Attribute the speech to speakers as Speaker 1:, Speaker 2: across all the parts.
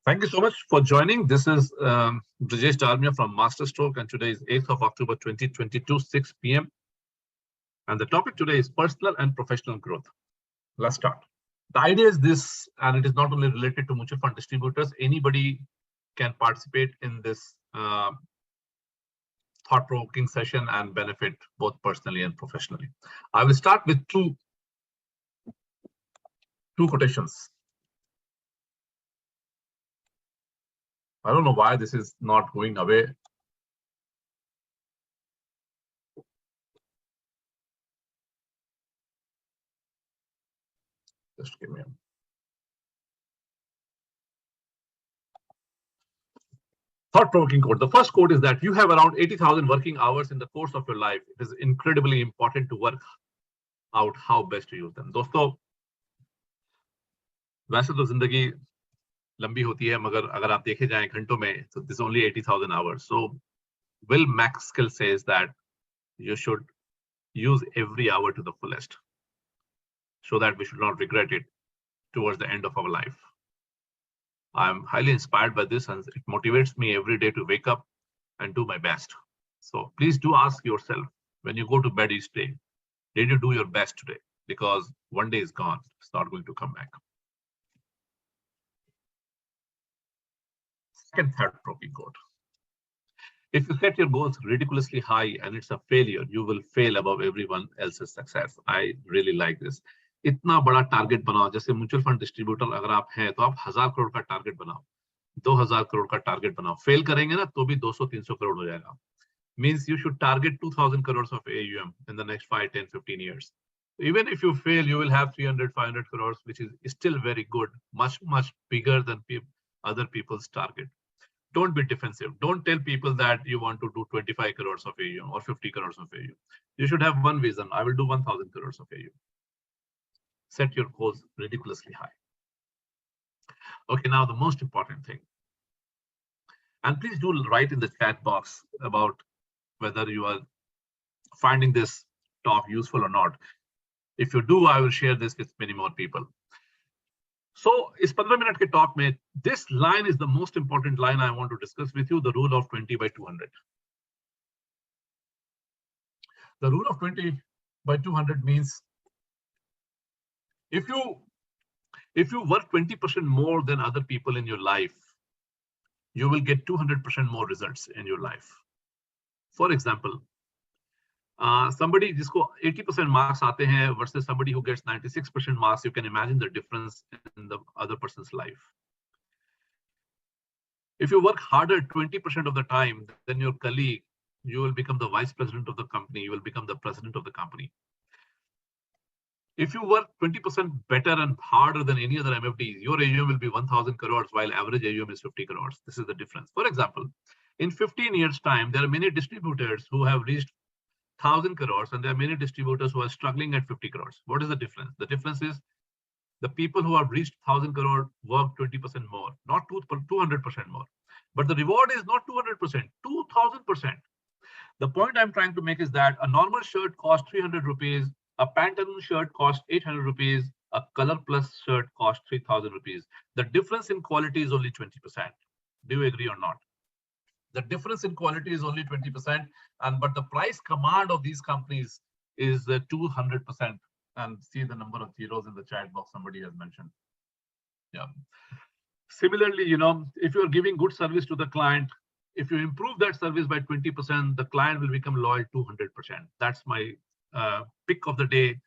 Speaker 1: Thank you so much for joining. This is Brijesh from Masterstroke, and today is 8th of October 2022, 6 p.m. And the topic today is personal and professional growth. Let's start. The idea is this, and it is not only related to mutual fund distributors. Anybody can participate in this thought-provoking session and benefit both personally and professionally. I will start with two quotations. I don't know why this is not going away. Just give me a minute. Thought-provoking quote. The first quote is that you have around 80,000 working hours in the course of your life. It is incredibly important to work out how best to use them. दोस्तों, वैसे तो जिंदगी लंबी होती है, मगर अगर आप देखे जाएं घंटों में, so this is only 80,000 hours. So Will Maxwell says that you should use every hour to the fullest, so that we should not regret it towards the end of our life. I'm highly inspired by this, and it motivates me every day to wake up and do my best. So please do ask yourself when you go to bed each day, did you do your best today? Because one day is gone, it's not going to come back. Second thought-provoking quote. If you set your goals ridiculously high and it's a failure, you will fail above everyone else's success. I really like this. इतना बड़ा target बनाओ, जैसे mutual fund distributor अगर आप हैं तो आप 1000 करोड़ का टारगेट बनाओ, 2000 करोड़ का टारगेट बनाओ. फेल करेंगे ना तो भी 200-300 करोड़ हो जाएगा. Means you should target 2000 crores of AUM in the next 5, 10, 15 years. Even if you fail, you will have 300, 500 crores, which is still very good, much bigger than other people's target. Don't be defensive. Don't tell people that you want to do 25 crores of AUM or 50 crores of AUM. You should have one vision. I will do 1000 crores of AUM. Set your goals ridiculously high. Okay, now the most important thing. And please do write in the chat box about whether you are finding this talk useful or not. If you do, I will share this with many more people. So, इस 15 minute के talk में, this line is the most important line I want to discuss with you, the rule of 20 by 200. The rule of 20 by 200 means if you work 20% more than other people in your life, you will get 200% more results in your life. For example, somebody जिसको 80% marks आते हैं versus somebody who gets 96% marks, you can imagine the difference in the other person's life. If you work harder 20% of the time than your colleague, you will become the vice president of the company, you will become the president of the company. If you work 20% better and harder than any other MFDs, your AUM will be 1000 crores while average AUM is 50 crores. This is the difference. For example, in 15 years time, there are many distributors who have reached 1000 crores and there are many distributors who are struggling at 50 crores. What is the difference? The difference is the people who have reached 1000 crore work 20% more, not 200% more. But the reward is not 200%, 2000%. The point I'm trying to make is that a normal shirt costs 300 rupees, a pantaloon shirt costs 800 rupees, a color plus shirt costs 3000 rupees. The difference in quality is only 20%. Do you agree or not? The difference in quality is only 20%, but the price command of these companies is 200%. And see the number of zeros in the chat box somebody has mentioned. Yeah. Similarly, if you're giving good service to the client, if you improve that service by 20%, the client will become loyal 200%. That's my pick of the day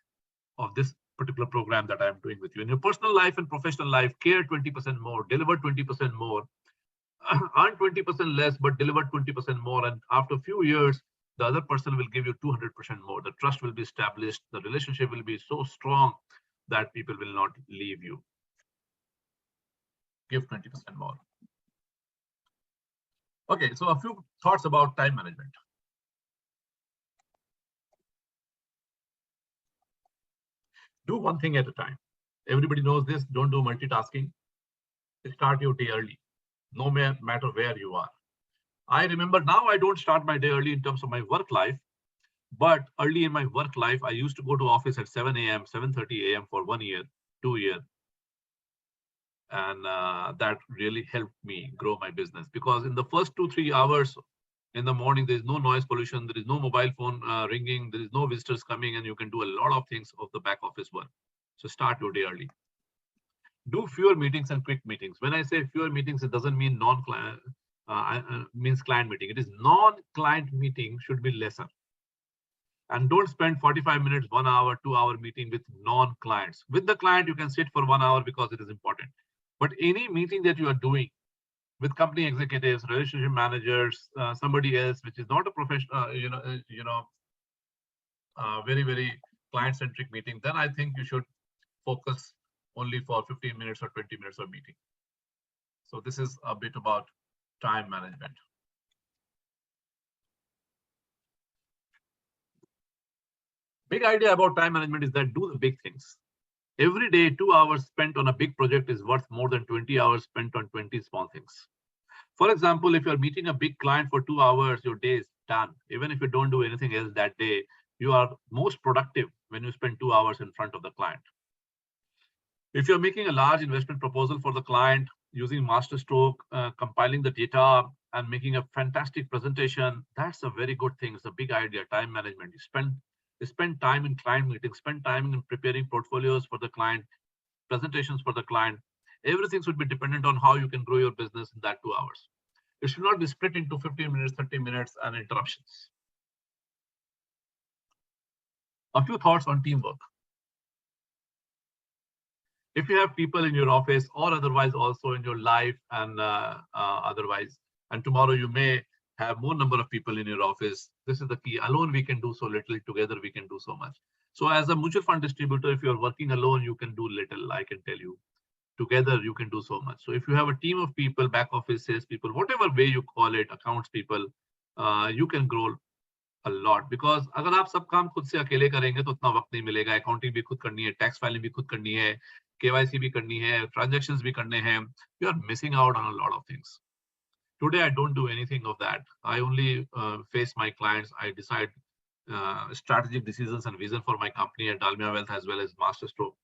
Speaker 1: of this particular program that I'm doing with you. In your personal life and professional life, care 20% more, deliver 20% more, earn 20% less, but deliver 20% more. And after a few years, the other person will give you 200% more. The trust will be established. The relationship will be so strong that people will not leave you. Give 20% more. Okay, so a few thoughts about time management. Do one thing at a time. Everybody knows this. Don't do multitasking. Start your day early, no matter where you are. I remember now I don't start my day early in terms of my work life, but early in my work life, I used to go to office at 7 a.m., 7:30 a.m. for 1 year, 2 years. And that really helped me grow my business, because in the first 2-3 hours in the morning, there is no noise pollution, there is no mobile phone ringing, there is no visitors coming, and you can do a lot of things of the back office work. So start your day early. Do fewer meetings and quick meetings. When I say fewer meetings, it doesn't mean non-client, means client meeting. It is non-client meeting should be lesser. And don't spend 45 minutes, 1 hour, 2 hour meeting with non-clients. With the client, you can sit for 1 hour because it is important. But any meeting that you are doing with company executives, relationship managers, somebody else, which is not a professional, very client-centric meeting, then I think you should focus only for 15 minutes or 20 minutes of meeting. So this is a bit about time management. Big idea about time management is that do the big things. Every day, 2 hours spent on a big project is worth more than 20 hours spent on 20 small things. For example, if you're meeting a big client for 2 hours, your day is done. Even if you don't do anything else that day, you are most productive when you spend 2 hours in front of the client. If you're making a large investment proposal for the client, using masterstroke, compiling the data, and making a fantastic presentation, that's a very good thing. It's a big idea, time management. You spend time in client meetings, spend time in preparing portfolios for the client, presentations for the client. Everything should be dependent on how you can grow your business in that 2 hours. It should not be split into 15 minutes, 30 minutes, and interruptions. A few thoughts on teamwork. If you have people in your office or otherwise also in your life and otherwise, and tomorrow you may have more number of people in your office, this is the key. Alone we can do so little, together we can do so much. So as a mutual fund distributor, if you're working alone, you can do little, I can tell you. Together you can do so much. So if you have a team of people, back office sales people, whatever way you call it, accounts people, you can grow a lot. Because अगर आप सब काम खुद से अकेले करेंगे तो उतना वक्त नहीं मिलेगा. अकाउंटिंग भी खुद करनी है, टैक्स फाइलिंग भी खुद करनी है, KYC भी करनी है, ट्रांजैक्शंस भी करने हैं. You are missing out on a lot of things. Today I don't do anything of that. I only face my clients. I decide strategic decisions and vision for my company at Dalmia Wealth as well as Masterstroke.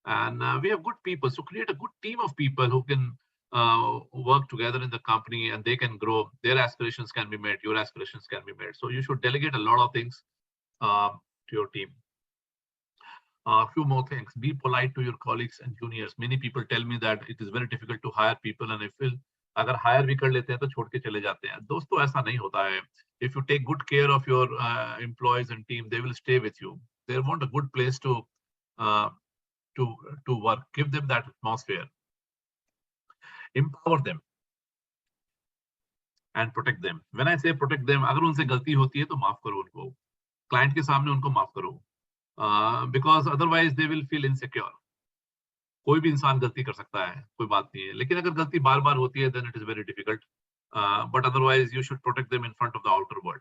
Speaker 1: And we have good people. So create a good team of people who can work together in the company, and they can grow. Their aspirations can be met. Your aspirations can be met. So you should delegate a lot of things to your team. A few more things. Be polite to your colleagues and juniors. Many people tell me that it is very difficult to hire people, and I feel अगर hire भी कर लेते हैं तो छोड़ के चले जाते हैं. दोस्तों ऐसा नहीं होता है. If you take good care of your employees and team, they will stay with you. They want a good place to work. Give them that atmosphere. Empower them and protect them. When I say protect them, अगर उनसे गलती होती है तो माफ करो उनको. Client के सामने उनको माफ करो. Because otherwise they will feel insecure. कोई भी इंसान गलती कर सकता है, कोई बात नहीं है. लेकिन अगर गलती बार बार होती है, then it is very difficult. But otherwise you should protect them in front of the outer world.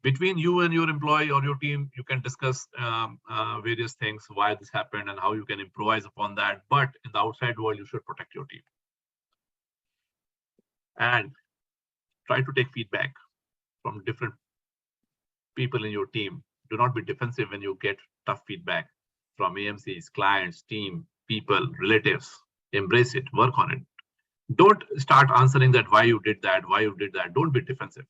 Speaker 1: Between you and your employee or your team, you can discuss various things, why this happened and how you can improvise upon that. But in the outside world, you should protect your team. And try to take feedback from different people in your team. Do not be defensive when you get tough feedback from AMCs, clients, team, people, relatives. Embrace it, work on it. Don't start answering that why you did that, why you did that. Don't be defensive.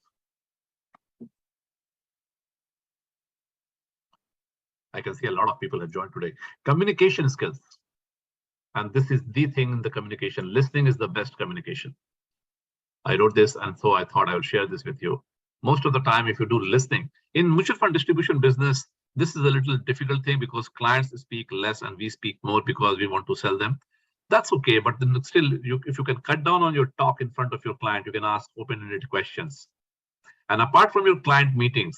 Speaker 1: I can see a lot of people have joined today. Communication skills. And this is the thing in the communication. Listening is the best communication. I wrote this, and so I thought I would share this with you. Most of the time, if you do listening, in mutual fund distribution business, this is a little difficult thing because clients speak less and we speak more because we want to sell them. That's okay, but then still, if you can cut down on your talk in front of your client, you can ask open-ended questions. And apart from your client meetings,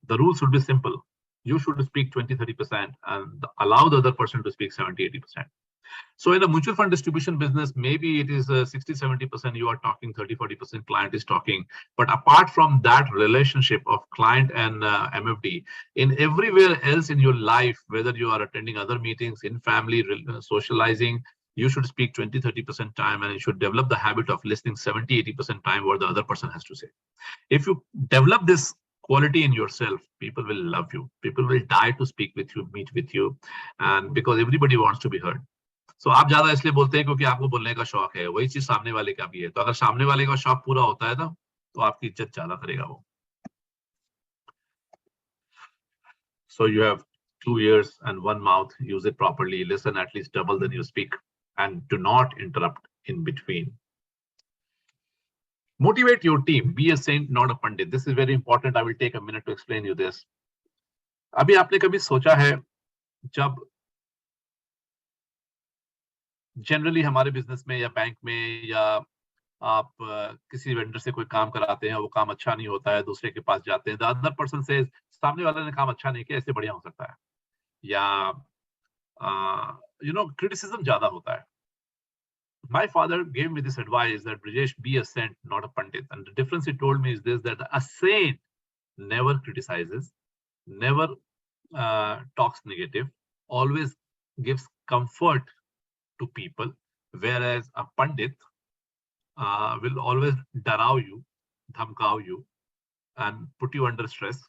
Speaker 1: the rules should be simple. You should speak 20-30% and allow the other person to speak 70-80%. So in a mutual fund distribution business, maybe it is 60-70% you are talking, 30-40% client is talking. But apart from that relationship of client and MFD, in everywhere else in your life, whether you are attending other meetings, in family, socializing, you should speak 20-30% time, and you should develop the habit of listening 70-80% time what the other person has to say. If you develop this quality in yourself, people will love you. People will die to speak with you, meet with you, and because everybody wants to be heard. सो आप ज्यादा इसलिए बोलते हैं क्योंकि आपको बोलने का शौक है, वही चीज सामने वाले का भी है। तो अगर सामने वाले का शौक पूरा होता है ना, तो आपकी इज्जत ज्यादा करेगा वो। So you have 2 ears and one mouth. Use it properly. Listen at least double than you speak, and do not interrupt in between. Motivate your team. Be a saint, not a pandit. This is very important. I will take a minute to explain you this. अभी आपने कभी सोचा है, जब generally हमारे business में या bank में या आप किसी वेंडर से कोई काम कराते हैं, वो काम अच्छा नहीं होता है, दूसरे के पास जाते हैं, द अदर पर्सन से सामने वाले ने काम अच्छा नहीं किया, इससे बढ़िया हो सकता है, या क्रिटिसिज्म ज्यादा होता है। My father gave me this advice that Brijesh, be a saint, not a pandit. And the difference he told me is this: that a saint never criticizes, never talks negative, always gives comfort to people, whereas a pandit will always darao you, dhamkao you, and put you under stress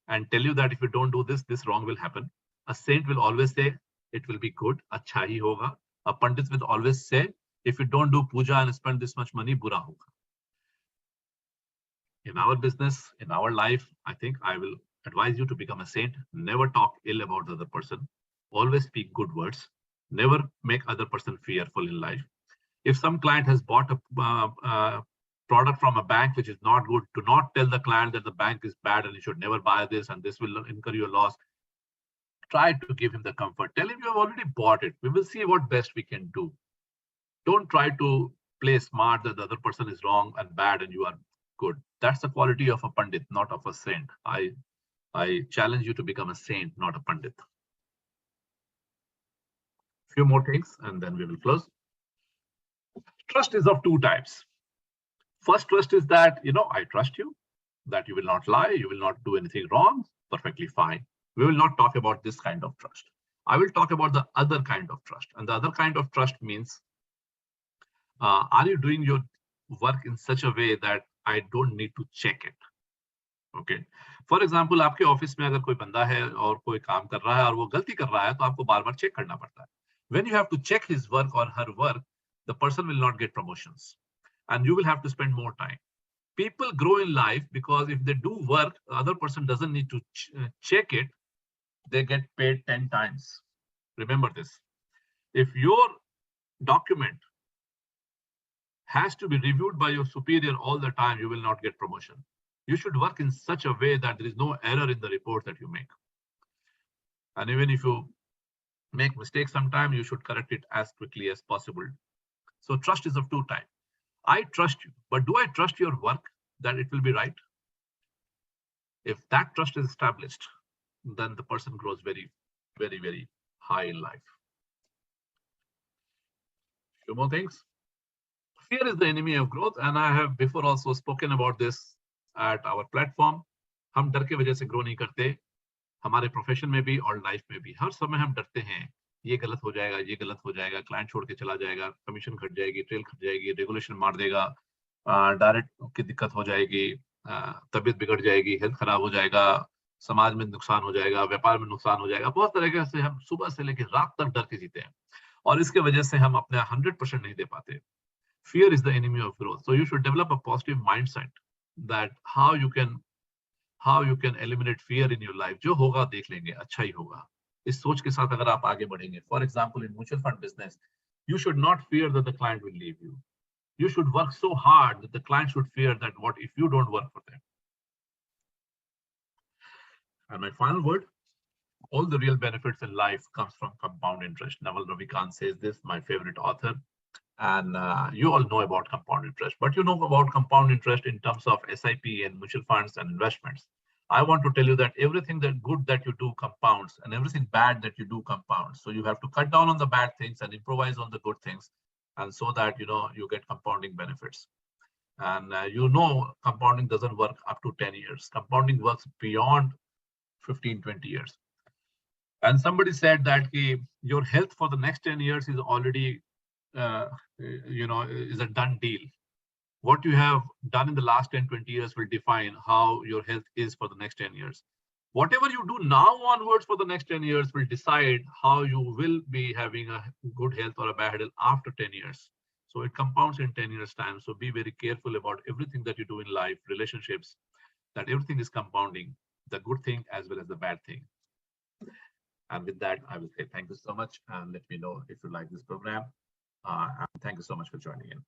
Speaker 1: and tell you that if you don't do this, this wrong will happen. A saint will always say it will be good, acha hi hoga. A pandit will always say if you don't do puja and spend this much money, bura hoga. In our business, in our life, I think I will advise you to become a saint. Never talk ill about the other person. Always speak good words. Never make other person fearful in life. If some client has bought a product from a bank which is not good, do not tell the client that the bank is bad and you should never buy this and this will incur your loss. Try to give him the comfort. Tell him you have already bought it. We will see what best we can do. Don't try to play smart that the other person is wrong and bad and you are good. That's the quality of a pandit, not of a saint. I challenge you to become a saint, not a pandit. Few more things and then we will close. Trust is of two types. First trust is that, I trust you, that you will not lie, you will not do anything wrong. Perfectly fine. We will not talk about this kind of trust. I will talk about the other kind of trust. And the other kind of trust means, are you doing your work in such a way that I don't need to check it? Okay. For example, आपके office में अगर कोई बंदा है और कोई काम कर रहा है और वो गलती कर रहा है, तो आपको बार बार चेक करना पड़ता है. When you have to check his work or her work, the person will not get promotions and you will have to spend more time. People grow in life because if they do work, the other person doesn't need to check it, they get paid 10 times. Remember this. If your document has to be reviewed by your superior all the time, you will not get promotion. You should work in such a way that there is no error in the report that you make. And even if you make mistakes sometime, you should correct it as quickly as possible. So trust is of two types. I trust you, but do I trust your work that it will be right? If that trust is established, then the person grows very, very, very high in life. Few more things. Fear is the enemy of growth, and I have before also spoken about this at our platform. हम डर के वजह से grow नहीं करते, हमारे profession में भी और लाइफ में भी हर समय हम डरते हैं, ये गलत हो जाएगा, ये गलत हो जाएगा, क्लाइंट छोड़ के चला जाएगा, कमीशन घट जाएगी, ट्रेल घट जाएगी, रेगुलेशन मार देगा, डायरेक्ट की दिक्कत हो जाएगी, तबीयत बिगड़ जाएगी, हेल्थ खराब हो जाएगा, समाज में नुकसान हो जाएगा, व्यापार में नुकसान हो जाएगा. बहुत तरीके से हम सुबह से लेकर रात तक डर के जीते हैं और इसके वजह से हम अपने 100% नहीं दे पाते. Fear is the enemy of growth. So you should develop a positive mindset that how you can eliminate fear in your life. जो होगा देख लेंगे, अच्छा ही होगा. इस सोच के साथ अगर आप आगे बढ़ेंगे, for example, in mutual fund business, you should not fear that the client will leave you. You should work so hard that the client should fear that what if you don't work for them. And my final word, all the real benefits in life comes from compound interest. Naval Ravikant says this, my favorite author. And you all know about compound interest, but you know about compound interest in terms of SIP and mutual funds and investments. I want to tell you that everything that good that you do compounds and everything bad that you do compounds. So you have to cut down on the bad things and improvise on the good things. And so that, you get compounding benefits. And compounding doesn't work up to 10 years. Compounding works beyond 15, 20 years. And somebody said that your health for the next 10 years is already is a done deal. What you have done in the last 10, 20 years will define how your health is for the next 10 years. Whatever you do now onwards for the next 10 years will decide how you will be having a good health or a bad health after 10 years. So it compounds in 10 years time. So be very careful about everything that you do in life, relationships, that everything is compounding, the good thing as well as the bad thing. And with that, I will say thank you so much and let me know if you like this program. And thank you so much for joining in.